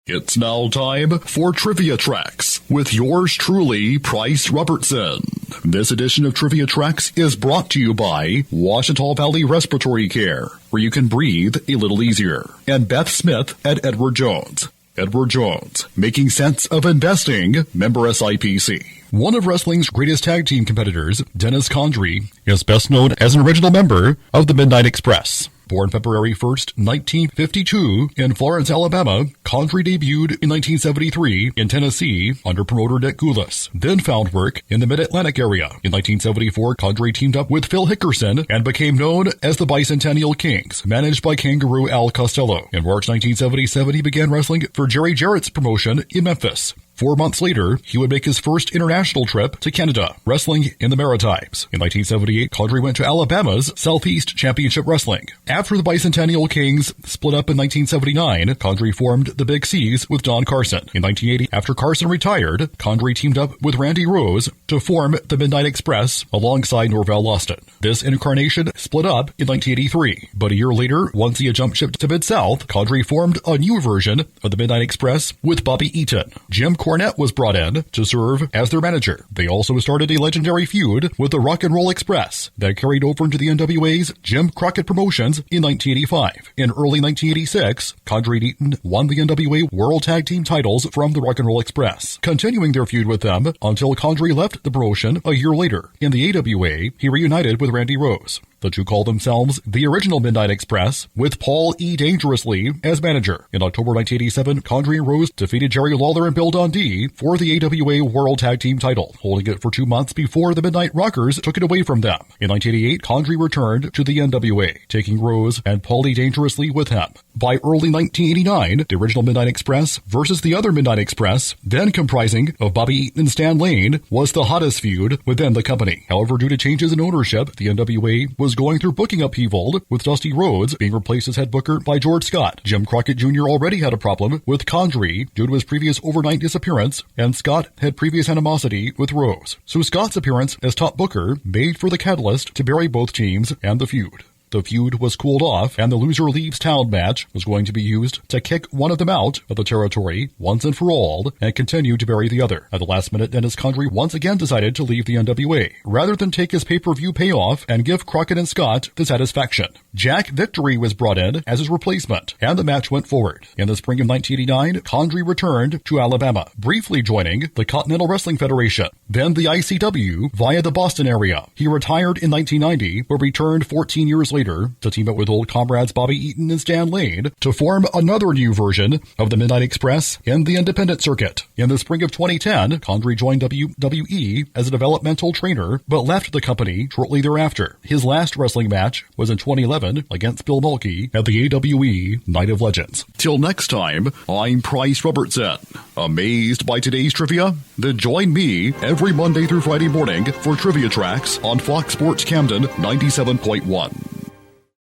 It's now time for Trivia Tracks with yours truly, Price Robertson. This edition of Trivia Tracks is brought to you by Washita Valley Respiratory Care, where you can breathe a little easier, and Beth Smith at Edward Jones. Edward Jones, making sense of investing, member SIPC. One of wrestling's greatest tag team competitors, Dennis Condrey, is best known as an original member of the Midnight Express. Born February 1st, 1952, in Florence, Alabama, Condrey debuted in 1973 in Tennessee under promoter Nick Goulas, then found work in the Mid-Atlantic area. In 1974, Condrey teamed up with Phil Hickerson and became known as the Bicentennial Kings, managed by Kangaroo Al Costello. In March 1977, he began wrestling for Jerry Jarrett's promotion in Memphis. 4 months later, he would make his first international trip to Canada, wrestling in the Maritimes. In 1978, Condrey went to Alabama's Southeast Championship Wrestling. After the Bicentennial Kings split up in 1979, Condrey formed the Big C's with Don Carson. In 1980, after Carson retired, Condrey teamed up with Randy Rose to form the Midnight Express alongside Norvell Lawson. This incarnation split up in 1983, but a year later, once he had jumped ship to Mid-South, Condrey formed a new version of the Midnight Express with Bobby Eaton. Jim Cornette was brought in to serve as their manager. They also started a legendary feud with the Rock and Roll Express that carried over into the NWA's Jim Crockett Promotions in 1985. In early 1986, Condrey and Eaton won the NWA World Tag Team titles from the Rock and Roll Express, continuing their feud with them until Condrey left the promotion a year later. In the AWA, he reunited with Randy Rose. The two called themselves the original Midnight Express, with Paul E. Dangerously as manager. In October 1987, Condrey and Rose defeated Jerry Lawler and Bill Dundee for the AWA World Tag Team title, holding it for 2 months before the Midnight Rockers took it away from them. In 1988, Condrey returned to the NWA, taking Rose and Paul E. Dangerously with him. By early 1989, the original Midnight Express versus the other Midnight Express, then comprising of Bobby Eaton and Stan Lane, was the hottest feud within the company. However, due to changes in ownership, the NWA was going through booking upheaval, with Dusty Rhodes being replaced as head booker by George Scott. Jim Crockett Jr. already had a problem with Condrey due to his previous overnight disappearance, and Scott had previous animosity with Rose. So Scott's appearance as top booker made for the catalyst to bury both teams and the feud. The feud was cooled off, and the loser leaves town match was going to be used to kick one of them out of the territory once and for all and continue to bury the other. At the last minute, Dennis Condrey once again decided to leave the NWA, rather than take his pay-per-view payoff and give Crockett and Scott the satisfaction. Jack Victory was brought in as his replacement, and the match went forward. In the spring of 1989, Condrey returned to Alabama, briefly joining the Continental Wrestling Federation, then the ICW via the Boston area. He retired in 1990, but returned 14 years later to team up with old comrades Bobby Eaton and Stan Lane to form another new version of the Midnight Express in the independent circuit. In the spring of 2010, Condrey joined WWE as a developmental trainer, but left the company shortly thereafter. His last wrestling match was in 2011 against Bill Mulkey at the AWE Night of Legends. Till next time, I'm Price Robertson. Amazed by today's trivia? Then join me every Monday through Friday morning for Trivia Tracks on Fox Sports Camden 97.1.